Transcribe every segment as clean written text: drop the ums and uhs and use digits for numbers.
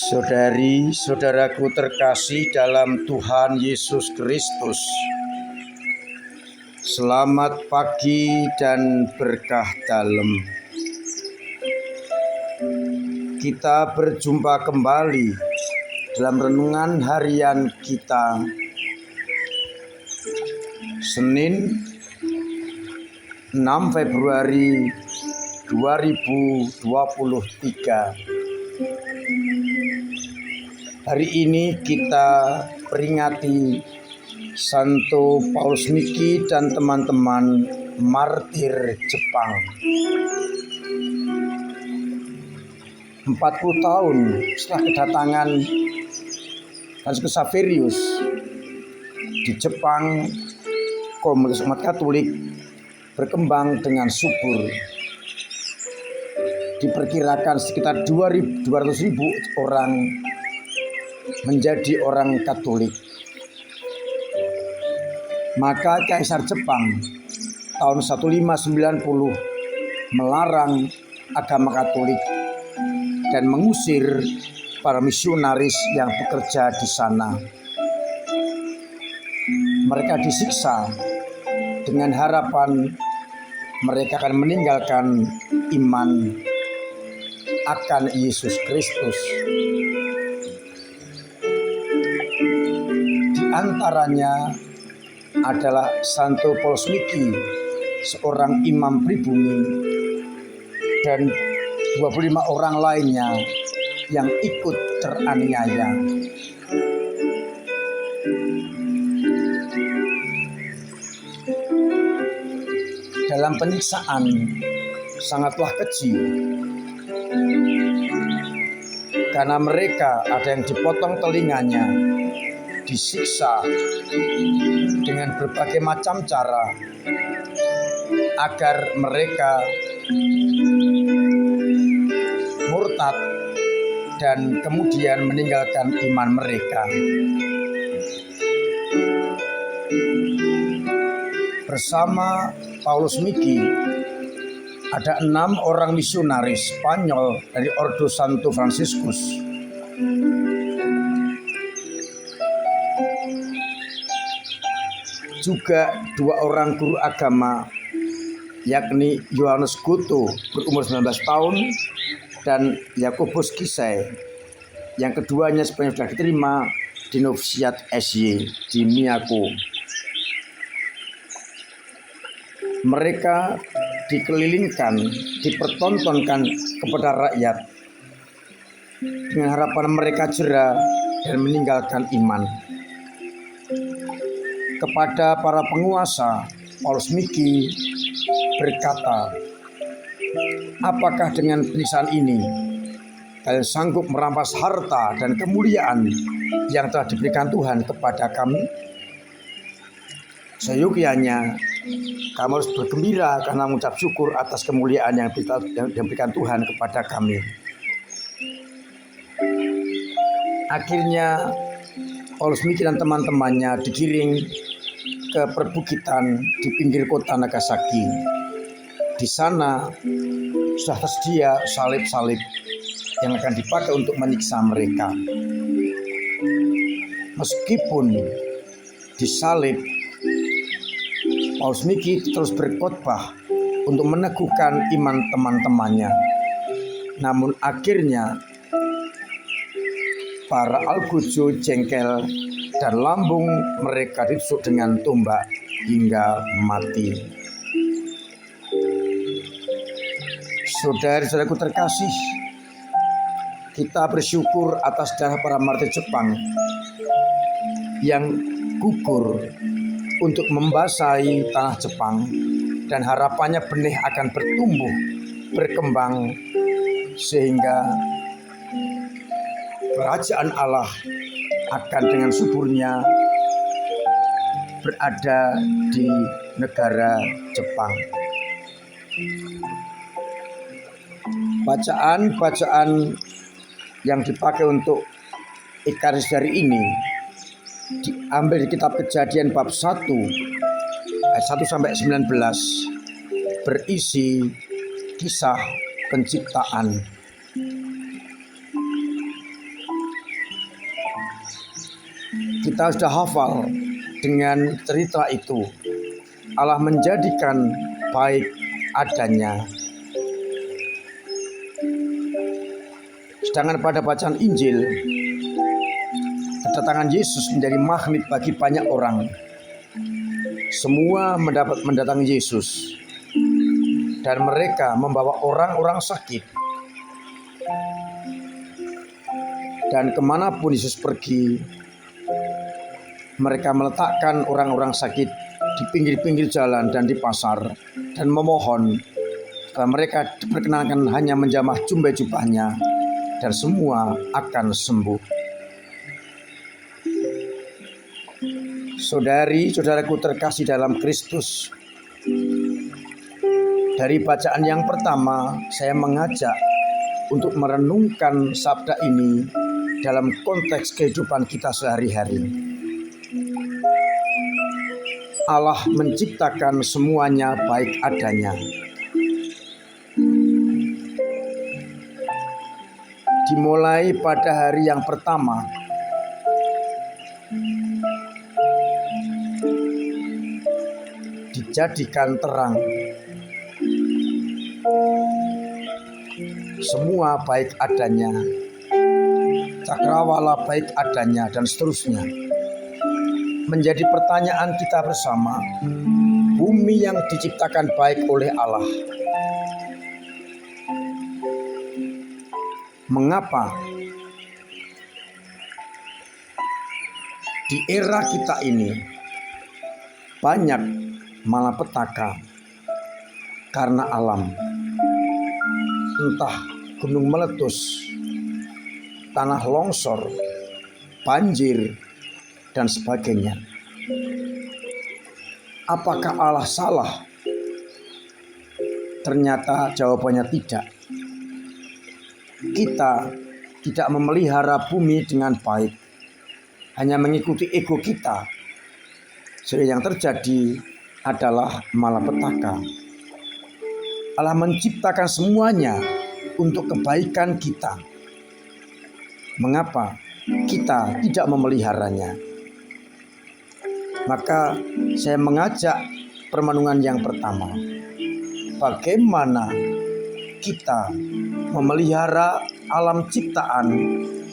Saudari-saudaraku terkasih dalam Tuhan Yesus Kristus, selamat pagi dan berkah dalam. Kita berjumpa kembali dalam renungan harian kita, Senin 6 Februari 2023. Hari ini kita peringati Santo Paulus Miki dan teman-teman martir Jepang. 40 tahun setelah kedatangan Franciscus Xaverius di Jepang, komunitas umat Katolik berkembang dengan subur. Diperkirakan sekitar 200.000 orang menjadi orang Katolik. Maka Kaisar Jepang tahun 1590 melarang agama Katolik dan mengusir para misionaris yang bekerja di sana. Mereka disiksa dengan harapan mereka akan meninggalkan iman akan Yesus Kristus. Di antaranya adalah Santo Paulus Miki, seorang imam pribumi, dan 25 orang lainnya yang ikut teraniaya. Dalam penyiksaan sangatlah keji, karena mereka ada yang dipotong telinganya, disiksa dengan berbagai macam cara agar mereka murtad dan kemudian meninggalkan iman mereka. Bersama Paulus Miki ada 6 orang misionaris Spanyol dari Ordo Santo Franciscus. Juga 2 orang guru agama, yakni Yohanes Goto berumur 19 tahun dan Yakobus Kisei, yang keduanya sebenarnya sudah diterima di Novisiat SY di Miyako. Mereka dikelilingkan, dipertontonkan kepada rakyat dengan harapan mereka jera dan meninggalkan iman. Kepada para penguasa, Paulus Miki berkata, "Apakah dengan penyiksaan ini kalian sanggup merampas harta dan kemuliaan yang telah diberikan Tuhan kepada kami? Seyogyanya kamu harus bergembira karena mengucap syukur atas kemuliaan yang diberikan Tuhan kepada kami." Akhirnya Paulus Miki dan teman-temannya digiring ke perbukitan di pinggir kota Nagasaki. Di sana sudah tersedia salib-salib yang akan dipakai untuk menyiksa mereka. Meskipun disalib, Paulus Miki terus berkhotbah untuk meneguhkan iman teman-temannya. Namun akhirnya para algojo jengkel dan lambung mereka ditusuk dengan tombak hingga mati. Saudara-saudaraku terkasih, kita bersyukur atas darah para martir Jepang yang gugur untuk membasahi tanah Jepang, dan harapannya benih akan bertumbuh, berkembang, sehingga kerajaan Allah akan dengan suburnya berada di negara Jepang. Bacaan-bacaan yang dipakai untuk Ekaris hari ini diambil di kitab Kejadian bab 1 ayat 1 sampai 19, berisi kisah penciptaan. Kita sudah hafal dengan cerita itu. Allah menjadikan baik adanya. Sedangkan pada bacaan Injil, kedatangan Yesus menjadi magnet bagi banyak orang. Semua mendatangi Yesus, dan mereka membawa orang-orang sakit. Dan kemanapun Yesus pergi, mereka meletakkan orang-orang sakit di pinggir-pinggir jalan dan di pasar, dan memohon supaya mereka diperkenankan hanya menjamah jubah jubahnya, dan semua akan sembuh. Saudari-saudaraku terkasih dalam Kristus, dari bacaan yang pertama saya mengajak untuk merenungkan sabda ini dalam konteks kehidupan kita sehari-hari. Allah menciptakan semuanya baik adanya. Dimulai pada hari yang pertama, dijadikan terang. Semua baik adanya. Cakrawala baik adanya, dan seterusnya. Menjadi pertanyaan kita bersama, bumi yang diciptakan baik oleh Allah, mengapa di era kita ini banyak malapetaka karena alam? Entah gunung meletus, tanah longsor, banjir, dan sebagainya. Apakah Allah salah? Ternyata jawabannya tidak. Kita tidak memelihara bumi dengan baik, hanya mengikuti ego kita. Sehingga yang terjadi adalah malapetaka. Allah menciptakan semuanya untuk kebaikan kita. Mengapa kita tidak memeliharanya? Maka saya mengajak permenungan yang pertama. Bagaimana kita memelihara alam ciptaan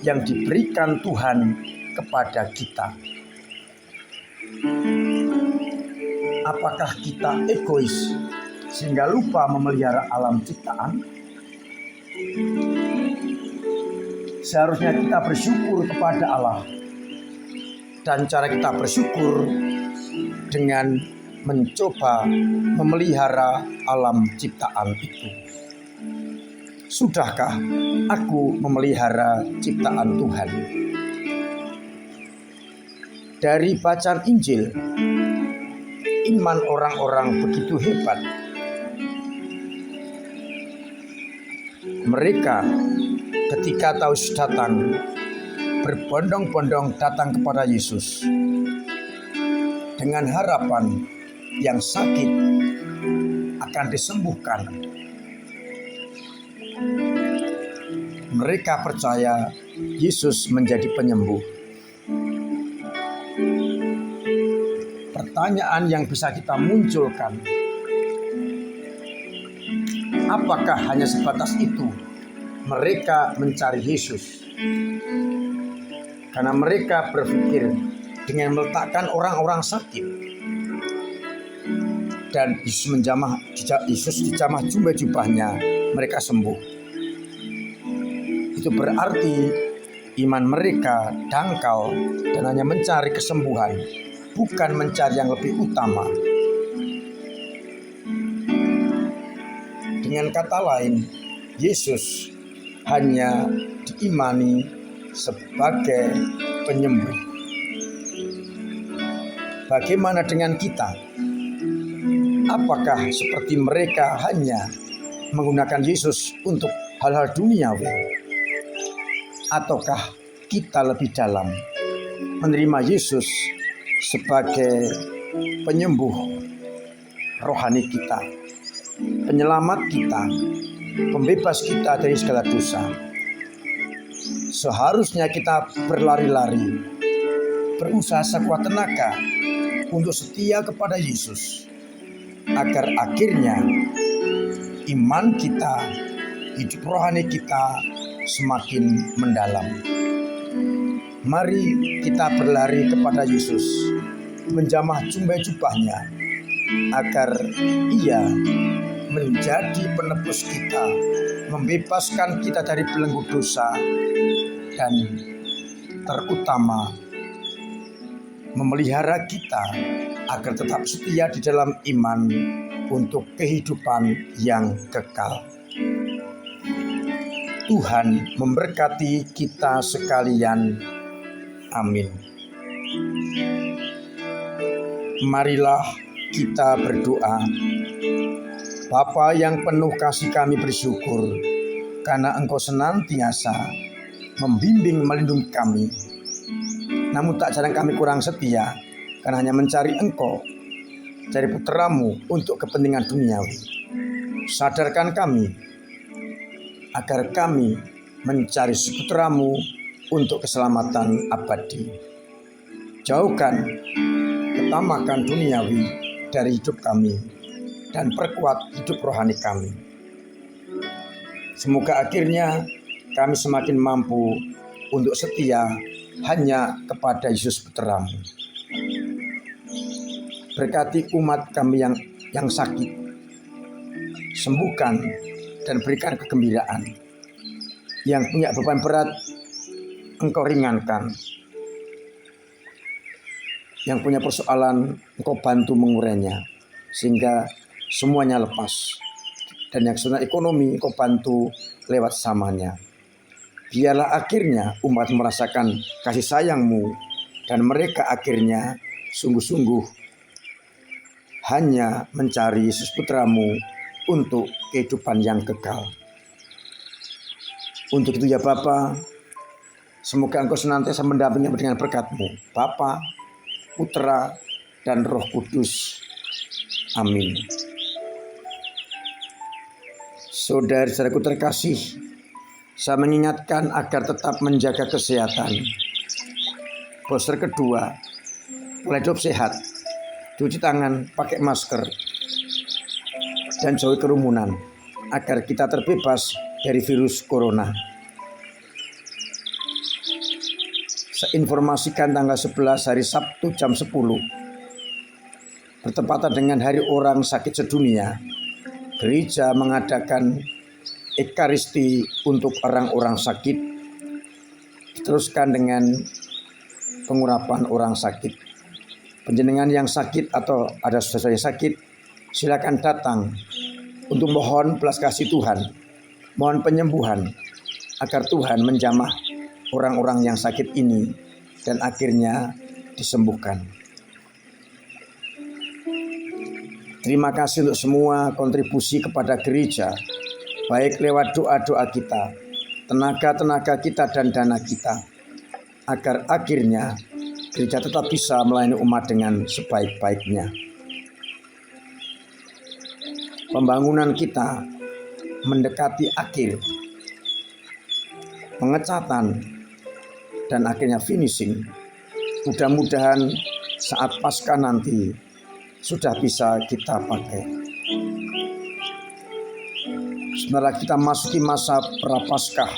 yang diberikan Tuhan kepada kita? Apakah kita egois sehingga lupa memelihara alam ciptaan? Seharusnya kita bersyukur kepada Allah, dan cara kita bersyukur dengan mencoba memelihara alam ciptaan itu. Sudahkah aku memelihara ciptaan Tuhan? Dari bacaan Injil, iman orang-orang begitu hebat. Mereka ketika tahu Yesus datang, berbondong-bondong datang kepada Yesus dengan harapan yang sakit akan disembuhkan. Mereka percaya Yesus menjadi penyembuh. Pertanyaan yang bisa kita munculkan, apakah hanya sebatas itu mereka mencari Yesus? Karena mereka berpikir dengan meletakkan orang-orang sakit dan Yesus dijamah jubah-jubahnya, mereka sembuh. Itu berarti iman mereka dangkal dan hanya mencari kesembuhan, bukan mencari yang lebih utama. Dengan kata lain, Yesus hanya diimani sebagai penyembuh. Bagaimana dengan kita? Apakah seperti mereka hanya menggunakan Yesus untuk hal-hal duniawi? Ataukah kita lebih dalam menerima Yesus sebagai penyembuh rohani kita, penyelamat kita, pembebas kita dari segala dosa? Seharusnya kita berlari-lari berusaha sekuat tenaga untuk setia kepada Yesus, agar akhirnya iman kita, hidup rohani kita semakin mendalam. Mari kita berlari kepada Yesus, menjamah jubah-jubahnya, agar Ia menjadi penebus kita, membebaskan kita dari belenggu dosa, dan terutama memelihara kita agar tetap setia di dalam iman untuk kehidupan yang kekal. Tuhan memberkati kita sekalian. Amin. Marilah kita berdoa. Bapa yang penuh kasih, kami bersyukur karena Engkau senantiasa membimbing melindungi kami. Namun tak jarang kami kurang setia karena hanya mencari Engkau, cari putra-Mu untuk kepentingan duniawi. Sadarkan kami agar kami mencari putra-Mu untuk keselamatan abadi. Jauhkan ketamakan duniawi dari hidup kami dan perkuat hidup rohani kami. Semoga akhirnya kami semakin mampu untuk setia hanya kepada Yesus putra-Mu. Berkati umat kami yang sakit, sembuhkan dan berikan kegembiraan. Yang punya beban berat, Engkau ringankan. Yang punya persoalan, Engkau bantu mengurainya, sehingga semuanya lepas. Dan yang sudah ekonomi, Engkau bantu lewat samanya. Biarlah akhirnya umat merasakan kasih sayang-Mu, dan mereka akhirnya sungguh-sungguh hanya mencari Yesus putra-Mu untuk kehidupan yang kekal. Untuk itu ya Bapa, semoga Engkau senantiasa mendampingi dengan berkat-Mu, Bapa, Putra, dan Roh Kudus. Amin. Saudara-saudaraku terkasih, saya mengingatkan agar tetap menjaga kesehatan. Poster kedua, pola hidup sehat, cuci tangan, pakai masker, dan jauhi kerumunan agar kita terbebas dari virus corona. Saya informasikan tanggal 11 hari Sabtu jam 10 bertepatan dengan Hari Orang Sakit Sedunia. Gereja mengadakan Ekaristi untuk orang-orang sakit, diteruskan dengan pengurapan orang sakit. Panjenengan yang sakit atau ada saudara yang sakit, silakan datang untuk mohon belas kasih Tuhan, mohon penyembuhan agar Tuhan menjamah orang-orang yang sakit ini dan akhirnya disembuhkan. Terima kasih untuk semua kontribusi kepada gereja, baik lewat doa-doa kita, tenaga-tenaga kita, dan dana kita, agar akhirnya gereja tetap bisa melayani umat dengan sebaik-baiknya. Pembangunan kita mendekati akhir, pengecatan, dan akhirnya finishing. Mudah-mudahan saat Paskah nanti sudah bisa kita pakai. Sebenarnya kita masuki masa Prapaskah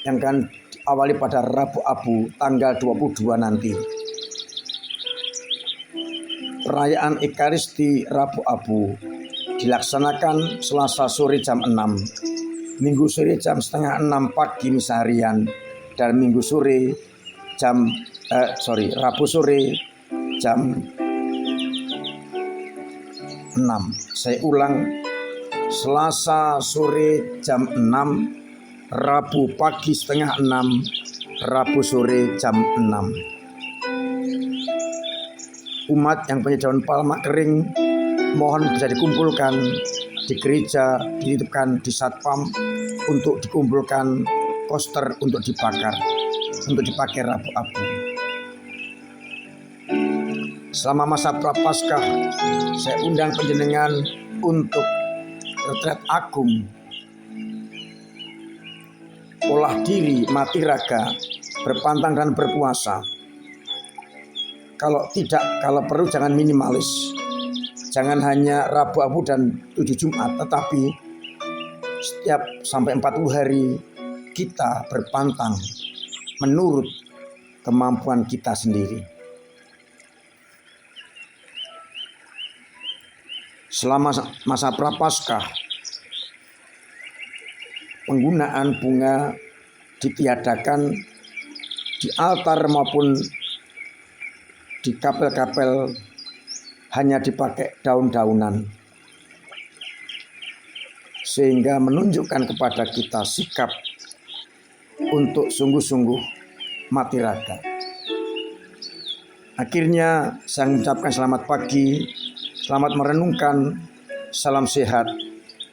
yang akan diawali pada Rabu Abu tanggal 22 nanti. Perayaan Ekaristi Rabu Abu dilaksanakan Selasa sore jam 6, Minggu sore jam setengah 6 pagi misa harian, dan Rabu sore jam 6. Saya ulang, Selasa sore jam 6, Rabu pagi setengah 6, Rabu sore jam 6. Umat yang punya daun palma kering mohon bisa dikumpulkan di gereja, dititipkan di satpam untuk dikumpulkan poster untuk dibakar, untuk dipakai Rabu Abu. Selama masa Prapaskah, saya undang panjenengan untuk retret agung, olah diri, mati raga, berpantang dan berpuasa. kalau perlu jangan minimalis. Jangan hanya Rabu Abu dan 7 Jumat, tetapi setiap sampai 40 hari kita berpantang menurut kemampuan kita sendiri. Selama masa Prapaskah, penggunaan bunga ditiadakan di altar maupun di kapel-kapel, hanya dipakai daun-daunan, sehingga menunjukkan kepada kita sikap untuk sungguh-sungguh mati raga. Akhirnya saya mengucapkan selamat pagi, selamat merenungkan, salam sehat,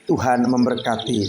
Tuhan memberkati.